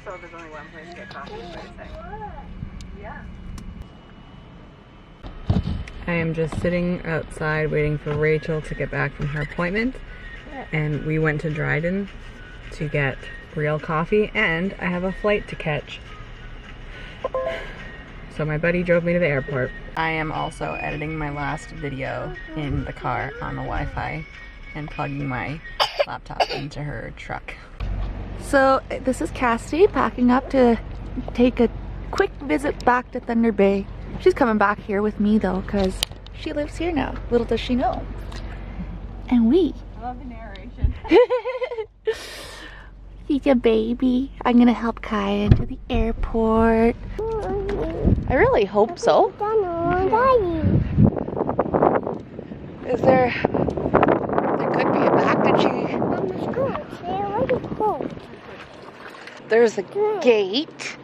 So there's only one place to get coffee, is what you're saying. Yeah. I am just sitting outside waiting for Rachel to get back from her appointment. And we went to Dryden to get real coffee, and I have a flight to catch. So my buddy drove me to the airport. I am also editing my last video in the car on the Wi-Fi and plugging my laptop into her truck. So this is Cassidy packing up to take a quick visit back to Thunder Bay. She's coming back here with me though, because she lives here now. Little does she know. And we. I love the narration. She's a baby. I'm gonna help Kaya into the airport. I really hope so. Is there could be a package. There's a gate.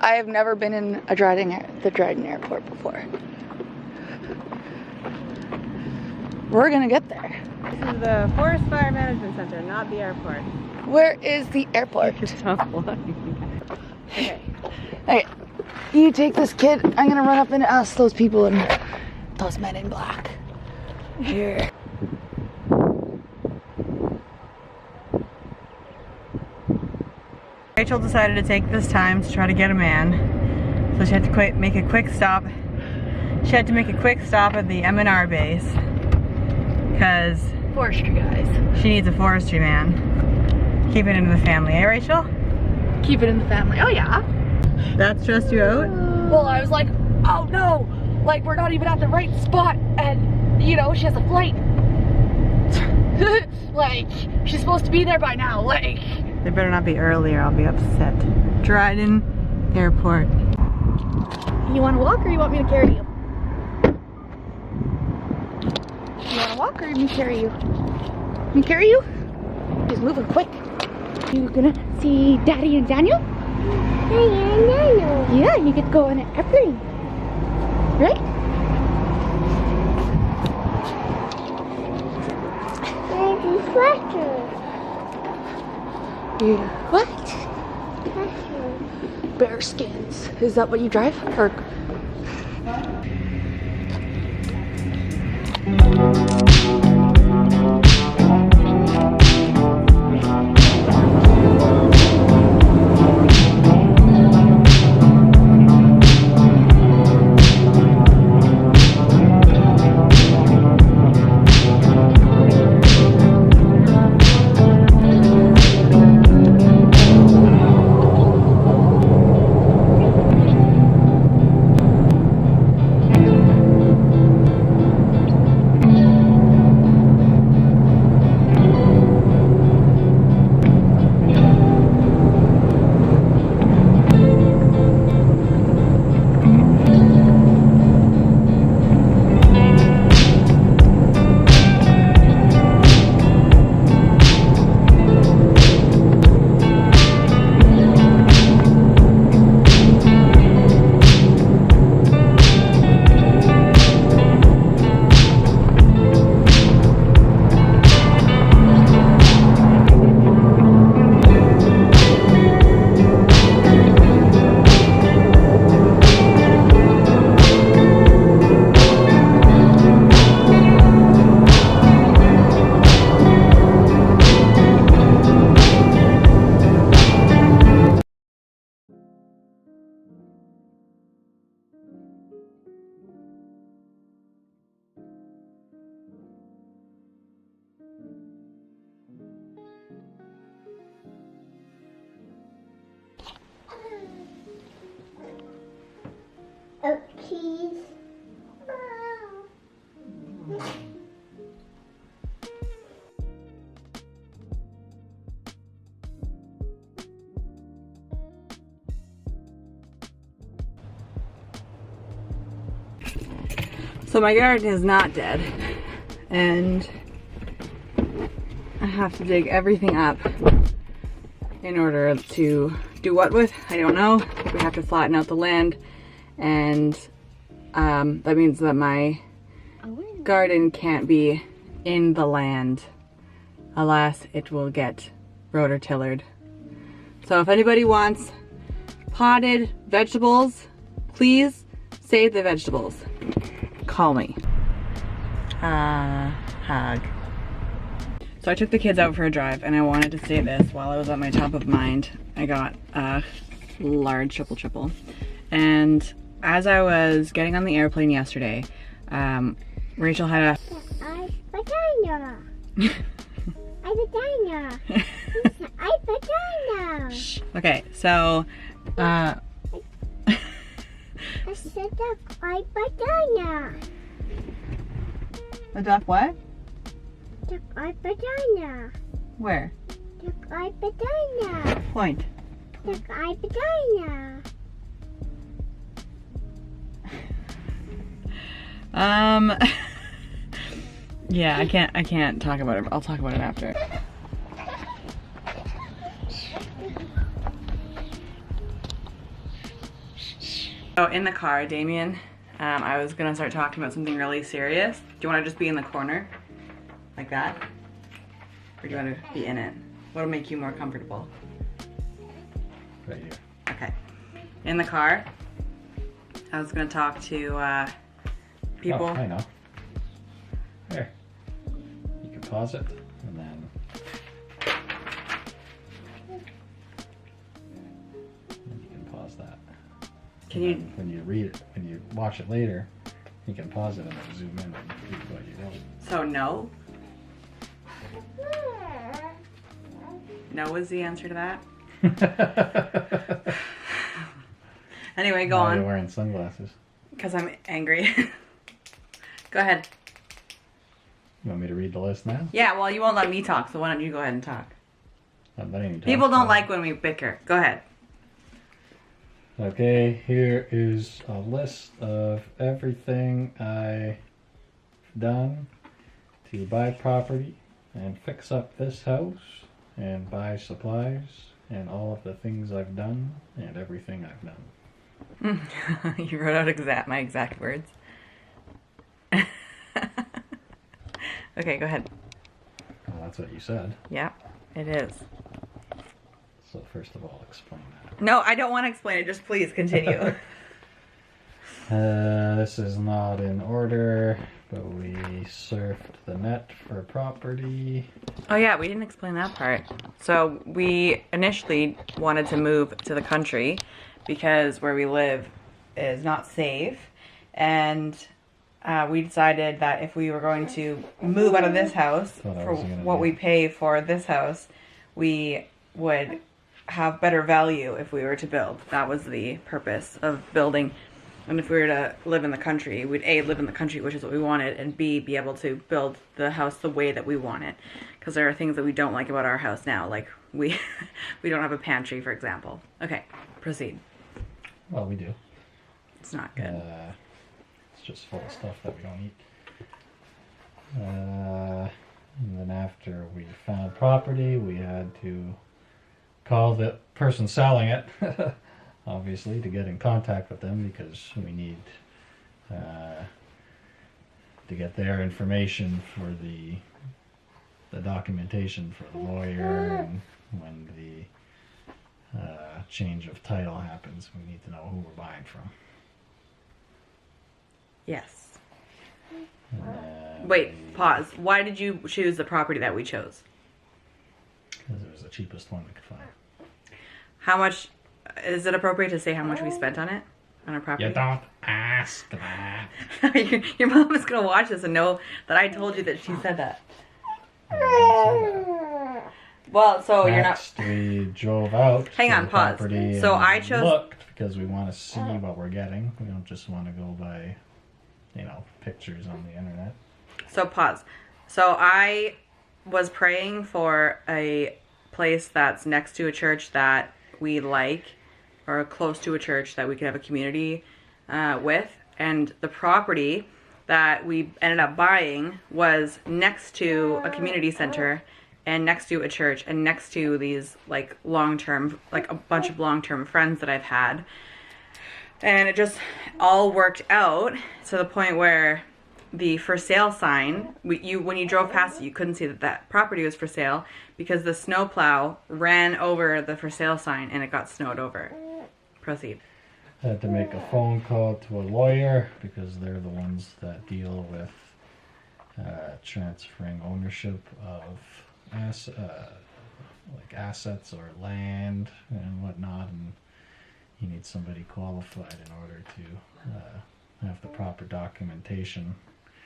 I have never been in the Dryden airport before. We're gonna get there. This is the Forest Fire Management Center, not the airport. Where is the airport? Okay. Hey, you take this kid. I'm gonna run up and ask those people and those men in black. Here. Rachel decided to take this time to try to get a man, so she had to make a quick stop. She had to make a quick stop at the M&R base because Forestry guys. she needs a forestry man. Keep it in the family, eh, Rachel? Keep it in the family. Oh yeah. That stressed you out? Well, I was like, oh no, like we're not even at the right spot, and you know she has a flight. Like she's supposed to be there by now. Like. They better not be early or I'll be upset. Dryden Airport. You want to walk or you want me to carry you? You want to walk or you want me to carry you? Me carry you? Just moving quick. You gonna see Daddy and Daniel? Daddy and Daniel. Yeah, you get to go on an airplane. Right? Daddy's sweater. Yeah. What? Bear skins. Is that what you drive? Or cheese. So my garden is not dead, and I have to dig everything up in order to do what with, I don't know. We have to flatten out the land, and that means that my garden can't be in the land. Alas, it will get rotor-tillered. So if anybody wants potted vegetables, please save the vegetables. Call me. Hug. So I took the kids out for a drive and I wanted to say this while I was at my top of mind. I got a large triple. And as I was getting on the airplane yesterday, Rachel had a... vagina. I vagina. I vagina. Shh. Okay, so... I said duck, I vagina. A duck what? Duck, I vagina. Where? Duck, I vagina. Point. Duck, I vagina. Yeah, I can't talk about it. I'll talk about it after. So in the car, Damien, I was gonna start talking about something really serious. Do you wanna just be in the corner? Like that? Or do you wanna be in it? What'll make you more comfortable? Right here. Okay. In the car, I was gonna talk to people. Oh, I know. There. You can pause it and then you can pause that. Can And you? then when you read it, when you watch it later, you can pause it and then zoom in and read what you wrote. So no? No is the answer to that? Anyway, go Why are on. you wearing sunglasses? Because I'm angry. Go ahead. You want me to read the list now? Yeah, well, you won't let me talk, so why don't you go ahead and talk? I'm letting you talk. People don't like when we bicker. Go ahead. Okay, here is a list of everything I've done to buy property and fix up this house and buy supplies and all of the things I've done and everything I've done. You wrote out my exact words. Okay, go ahead. Well, that's what you said. Yeah, it is. So first of all, explain that. No, I don't want to explain it. Just please continue. This is not in order, but we surfed the net for property. Oh yeah, we didn't explain that part. So we initially wanted to move to the country because where we live is not safe, and we decided that if we were going to move out of this house for what we pay for this house, we would have better value if we were to build. That was the purpose of building. And if we were to live in the country, we'd A, live in the country, which is what we wanted, and B, be able to build the house the way that we want it. Because there are things that we don't like about our house now, like we don't have a pantry, for example. Okay, proceed. Well, we do. It's not good. It's just full of stuff that we don't eat. And then after we found property, we had to call the person selling it, obviously, to get in contact with them because we need to get their information for the documentation for the lawyer, and when the change of title happens, we need to know who we're buying from. Yes. Wait, pause. Why did you choose the property that we chose? Because it was the cheapest one we could find. How much, is it appropriate to say how much we spent on it? On our property? You don't ask that. Your mom is going to watch this and know that I told you that she said that. Well, so you're not... Next, we drove out. Hang on, pause. So I chose... Looked because we want to see what we're getting. We don't just want to go by, pictures on the internet. So pause. So I was praying for a place that's next to a church that we like, or close to a church that we could have a community with. And the property that we ended up buying was next to a community center and next to a church and next to these long-term, a bunch of long-term friends that I've had. And it just all worked out to the point where the for sale sign, when you drove past it, you couldn't see that that property was for sale because the snowplow ran over the for sale sign and it got snowed over. Proceed. I had to make a phone call to a lawyer because they're the ones that deal with transferring ownership of assets or land and whatnot, and you need somebody qualified in order to have the proper documentation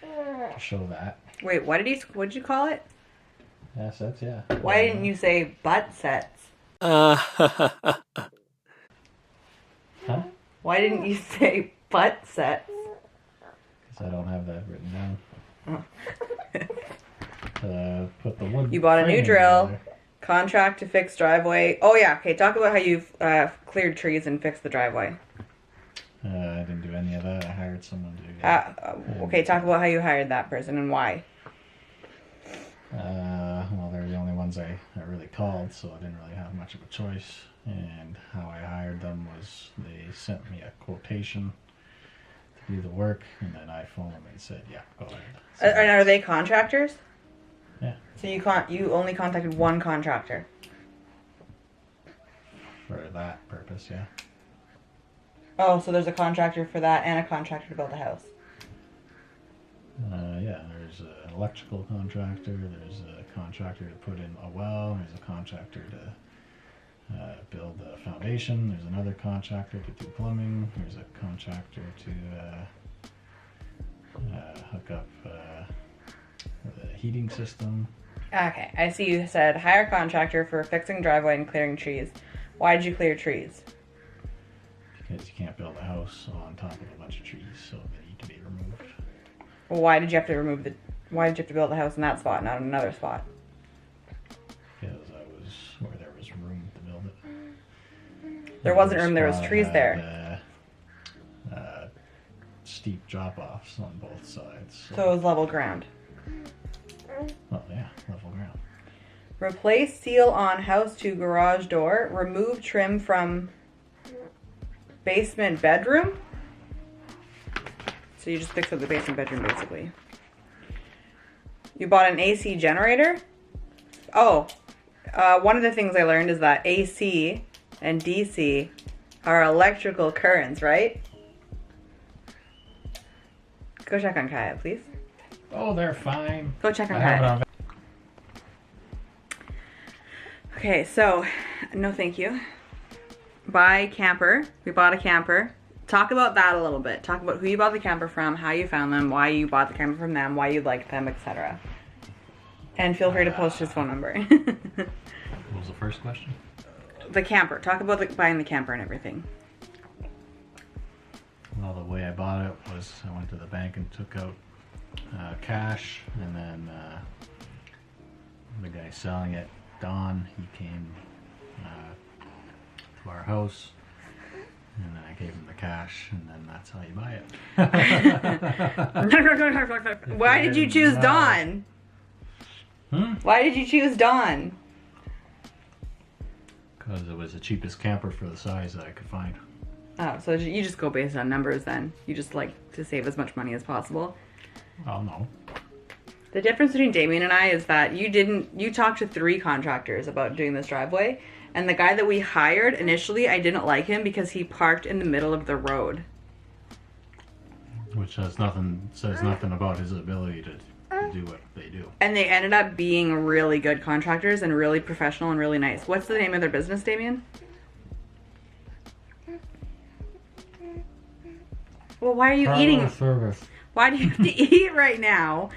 to show that. Wait, what did you call it? Assets, yeah. Why didn't you say butt sets? Huh? Why didn't you say butt sets? Because I don't have that written down. Put the wood. You bought a new framing drill. together. Contract to fix driveway. Oh yeah, okay. Talk about how you've cleared trees and fixed the driveway. I didn't do any of that. I hired someone to do that. Okay, talk about how you hired that person and why. Well, they're the only ones I really called, so I didn't really have much of a choice. And how I hired them was they sent me a quotation to do the work, and then I phoned them and said, "Yeah, go ahead." So And are they contractors? Yeah. So you only contacted one contractor. For that purpose, yeah. Oh, so there's a contractor for that and a contractor to build a house. Yeah, there's an electrical contractor, there's a contractor to put in a well, there's a contractor to build a foundation, there's another contractor to do plumbing, there's a contractor to hook up the heating system. Okay, I see you said hire contractor for fixing driveway and clearing trees. Why did you clear trees? Because you can't build a house on top of a bunch of trees, so they need to be removed. Well, why did you have to build a house in that spot, not in another spot? Because I was where there was room to build it. There wasn't room, there was Spot trees had, there. Steep drop-offs on both sides. So it was level ground. Well, yeah, level ground. Replace seal on house to garage door. Remove trim from basement bedroom. So you just fix up the basement bedroom, basically. You bought an AC generator? Oh, one of the things I learned is that AC and DC are electrical currents, right? Go check on Kaya, please. Oh, they're fine. Go check on I have it Kaya. on. Okay, so, no thank you. Buy camper. We bought a camper. Talk about that a little bit. Talk about who you bought the camper from, how you found them, why you bought the camper from them, why you liked them, etc. And feel free to post his phone number. What was the first question? The camper. Talk about buying the camper and everything. Well, the way I bought it was I went to the bank and took out cash, and then the guy selling it, Don, he came to our house, and then I gave him the cash, and then that's how you buy it. Why did you choose Dawn? Why did you choose Dawn? Because it was the cheapest camper for the size that I could find. Oh, so you just go based on numbers then. You just like to save as much money as possible. Oh, no. The difference between Damien and I is that you talked to 3 contractors about doing this driveway, and the guy that we hired initially, I didn't like him because he parked in the middle of the road. Which says nothing about his ability to do what they do. And they ended up being really good contractors and really professional and really nice. What's the name of their business, Damien? Well, why are you eating? Service. Why do you have to eat right now?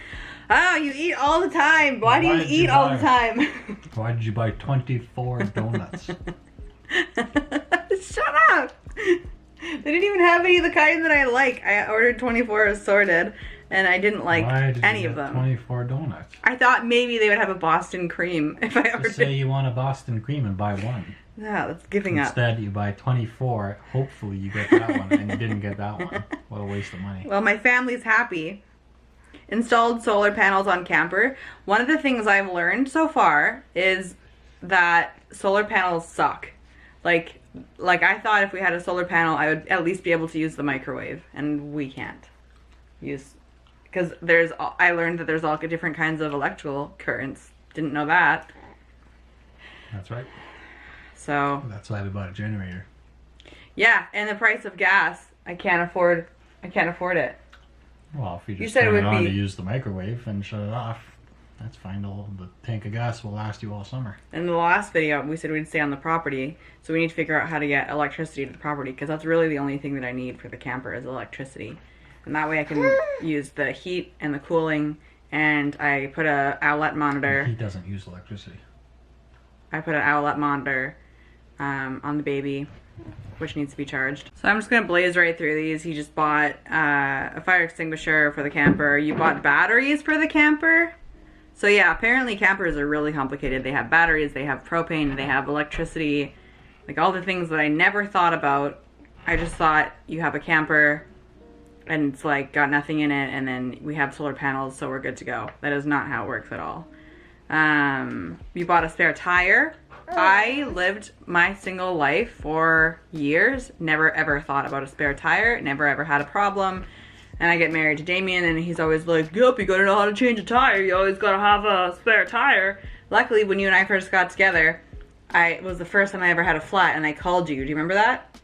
Oh, you eat all the time. Why do you eat all the time? Why did you buy 24 donuts? Shut up! They didn't even have any of the kind that I like. I ordered 24 assorted, and I didn't like any of them. 24 donuts. I thought maybe they would have a Boston cream if I ordered. Just say you want a Boston cream and buy one. Yeah, that's giving up. Instead, you buy 24. Hopefully, you get that one, and you didn't get that one. What a waste of money. Well, my family's happy. Installed solar panels on camper. One of the things I've learned so far is that solar panels suck. Like I thought if we had a solar panel, I would at least be able to use the microwave, and we can't use because I learned that there's all different kinds of electrical currents. Didn't know that. That's right. So That's why we bought a generator. yeah, and the price of gas, I can't afford it. Well, if you You just said it turn it would on be- to use the microwave and shut it off, that's fine. The tank of gas will last you all summer. In the last video, we said we'd stay on the property, so we need to figure out how to get electricity to the property, because that's really the only thing that I need for the camper is electricity. And that way I can use the heat and the cooling, and I put a outlet monitor. He doesn't use electricity. I put an outlet monitor on the baby, which needs to be charged. So I'm just gonna blaze right through these. He just bought a fire extinguisher for the camper. You bought batteries for the camper? So yeah, apparently campers are really complicated. They have batteries, they have propane, they have electricity, like all the things that I never thought about. I just thought you have a camper and it's like got nothing in it, and then we have solar panels, so we're good to go. That is not how it works at all. You bought a spare tire. I lived my single life for years, never ever thought about a spare tire, never ever had a problem. And I get married to Damien, and he's always like, yep, you gotta know how to change a tire. You always gotta have a spare tire. Luckily, when you and I first got together, it was the first time I ever had a flat, and I called you. Do you remember that?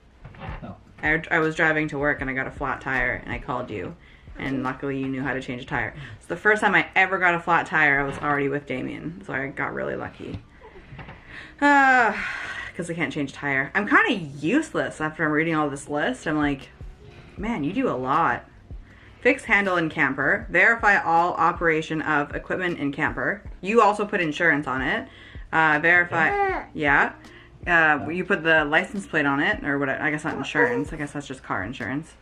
No. I was driving to work, and I got a flat tire, and I called you. And luckily, you knew how to change a tire. So the first time I ever got a flat tire, I was already with Damien. So I got really lucky. Because I can't change a tire. I'm kind of useless after I'm reading all this list. I'm like, man, you do a lot. Fix handle in camper. Verify all operation of equipment in camper. You also put insurance on it. Verify, yeah. You put the license plate on it, or what? I guess not insurance. I guess that's just car insurance.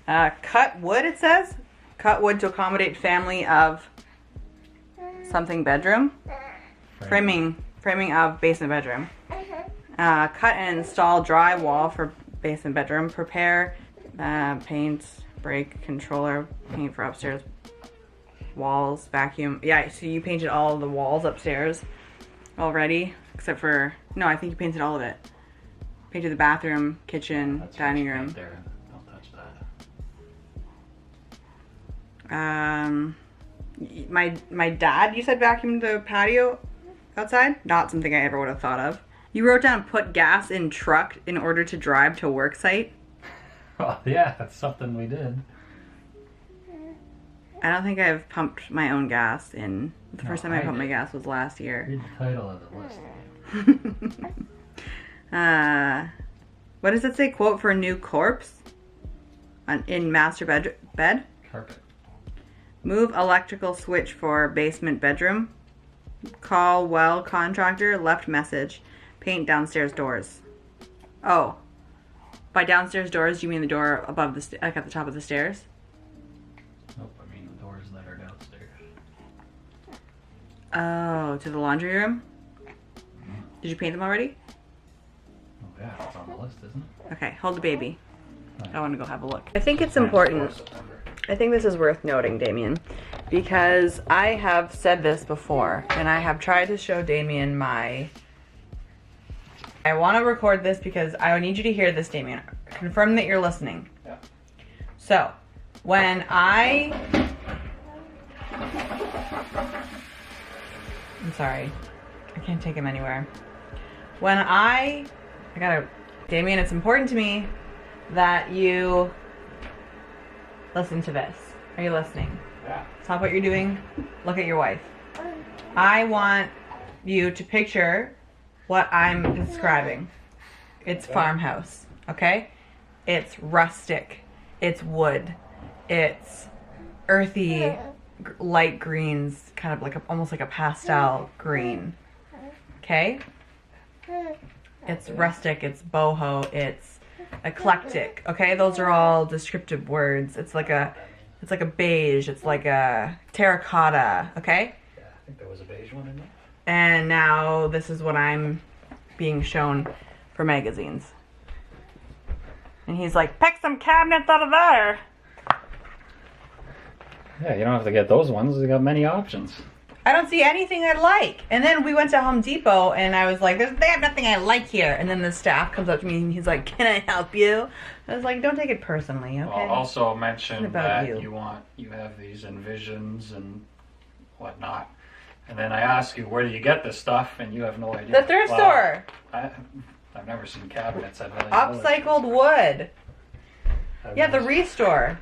Cut wood, it says. Cut wood to accommodate family of something bedroom. Framing of basement bedroom. Cut and install drywall for basement bedroom. Prepare, paint, brake, controller, paint for upstairs walls, vacuum. Yeah, so you painted all of the walls upstairs already, except for, no, I think you painted all of it. Painted the bathroom, kitchen, That's dining right room. there. Don't touch that. My dad, you said vacuumed the patio outside? Not something I ever would have thought of. You wrote down put gas in truck in order to drive to work site. Well, yeah, that's something we did. I don't think I've pumped my own gas in. The first time I I pumped my did. gas was last year. Read the title of the list. What does it say? Quote for new corpse in master bed? Carpet. Move electrical switch for basement bedroom. Call well contractor. Left message. Paint downstairs doors. Oh. By downstairs doors, do you mean the door above the like at the top of the stairs? Nope, I mean the doors that are downstairs. Oh, to the laundry room? Did you paint them already? Oh yeah, it's on the list, isn't it? Okay, hold the baby. Right. I want to go have a look. I think it's important. I think this is worth noting, Damien, because I have said this before, and I have tried to show Damien my... I want to record this because I need you to hear this, Damien. Confirm that you're listening. Yeah. So, when I'm sorry. I can't take him anywhere. Damien, it's important to me that you listen to this. Are you listening? Yeah. Stop what you're doing. Look at your wife. I want you to picture what I'm describing. It's farmhouse, okay? It's rustic. It's wood. It's earthy, light greens, kind of like almost like a pastel green. Okay? It's rustic. It's boho. It's eclectic. Okay, those are all descriptive words. It's like a beige. It's like a terracotta. Okay. Yeah, I think there was a beige one in there. And now this is what I'm being shown for magazines. And he's like, pick some cabinets out of there. Yeah, you don't have to get those ones. We got many options. I don't see anything I like. And then we went to Home Depot and I was like, they have nothing I like here. And then the staff comes up to me and he's like, can I help you? I was like, don't take it personally, okay? Well, also mention that you. you have these Envisions and whatnot. And then I ask you, where do you get this stuff? And you have no idea. The thrift store. I've never seen cabinets at Valley Upcycled wood. Village. Yeah, the Restore.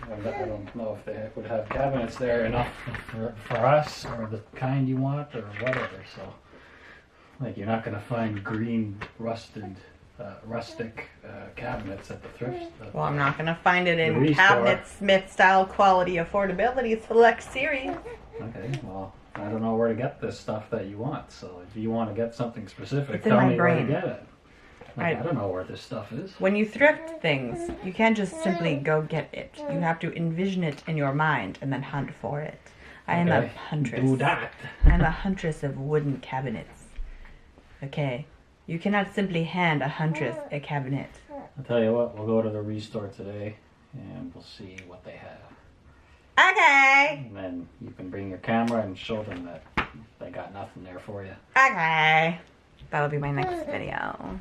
I don't know if they would have cabinets there enough for us, or the kind you want, or whatever. So, like, you're not going to find green, rustic cabinets at the thrift store. Well, I'm not going to find it in Restore. Cabinet Smith style quality affordability select series. Okay, well, I don't know where to get this stuff that you want. So, if you want to get something specific, It's in tell my me brain. where to get it. Like, I I don't know where this stuff is. When you thrift things, you can't just simply go get it. You have to envision it in your mind and then hunt for it. I am a Okay, huntress. do that. I'm a huntress of wooden cabinets. Okay? You cannot simply hand a huntress a cabinet. I'll tell you what, we'll go to the Restore today and we'll see what they have. Okay! And then you can bring your camera and show them that they got nothing there for you. Okay. That'll be my next video.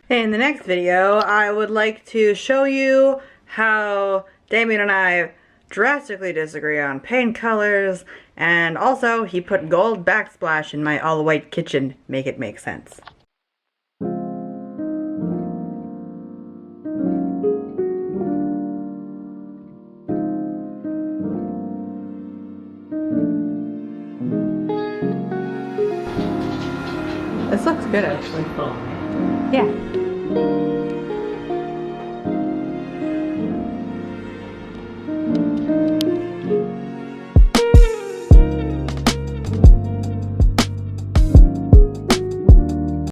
In the next video, I would like to show you how Damien and I drastically disagree on paint colors, and also he put gold backsplash in my all-white kitchen. Make it make sense. This looks good, actually. Yeah.